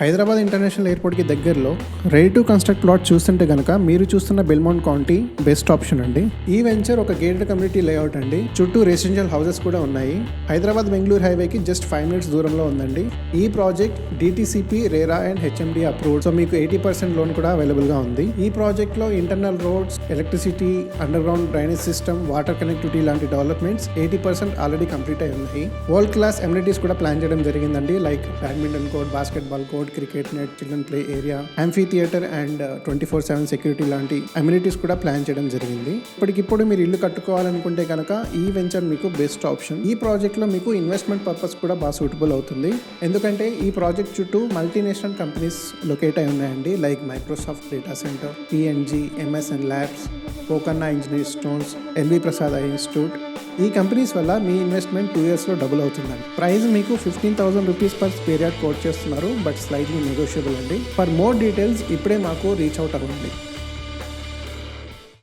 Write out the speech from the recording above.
Hyderabad international ఎయిర్పోర్ట్కి దగ్గరలో ready to construct plot చూస్తుంటే కనుక మీరు చూస్తున్న బెల్మౌంట్ కౌంటీ బెస్ట్ ఆప్షన్ అండి. ఈ వెంచర్ ఒక గేటెడ్ కమ్యూనిటీ లేఅవుట్ అండి. చుట్టూ రెసిడెన్షియల్ హౌసెస్ కూడా ఉన్నాయి. హైదరాబాద్ బెంగళూరు హైవేకి జస్ట్ 5 minutes దూరంలో ఉందండి. ఈ project DTCP, RERA and HMD approved. So మీకు 80% లోన్ కూడా అవైలబుల్ గా ఉంది. ఈ ప్రాజెక్ట్ లో internal roads, electricity, under ground drainage system, water connectivity లాంటి డెవలప్మెంట్స్ 80% ఆల్రెడీ కంప్లీట్ అయి ఉన్నాయి. వరల్డ్ క్లాస్ అమ్యూనిటీస్ కూడా ప్లాన్ చేయడం జరిగిందండి. Like badminton court, basketball court, cricket net, children play area, amphi theatre and 24/7 security లాంటి amenities కూడా plan చేయడం జరిగింది. ఇప్పటికిప్పుడు మీరు ఇల్లు కట్టుకోవాలనుకుంటే కనుక ఈ వెంచర్ మీకు బెస్ట్ ఆప్షన్. ఈ ప్రాజెక్ట్ లో మీకు ఇన్వెస్ట్మెంట్ పర్పస్ కూడా బాగా సూటబుల్ అవుతుంది. ఎందుకంటే ఈ ప్రాజెక్ట్ చుట్టూ మల్టీనేషనల్ కంపెనీస్ లొకేట్ అయి ఉన్నాయండి. Like Microsoft data centre, PNG, MSN labs, Pokarna engineer stones, LV Prasad eye institute. ఈ కంపెనీస్ వల్ల మీ ఇన్వెస్ట్మెంట్ 2 years లో డబుల్ అవుతుందండి. ప్రైస్ మీకు 15,000 rupees per square yard quote చేస్తున్నారు, బట్ స్లైట్లీ నెగోషియబుల్ అండి. ఫర్ మోర్ డీటెయిల్స్ ఇప్పుడే మాకు రీచ్ అవుట్ అవ్వండి.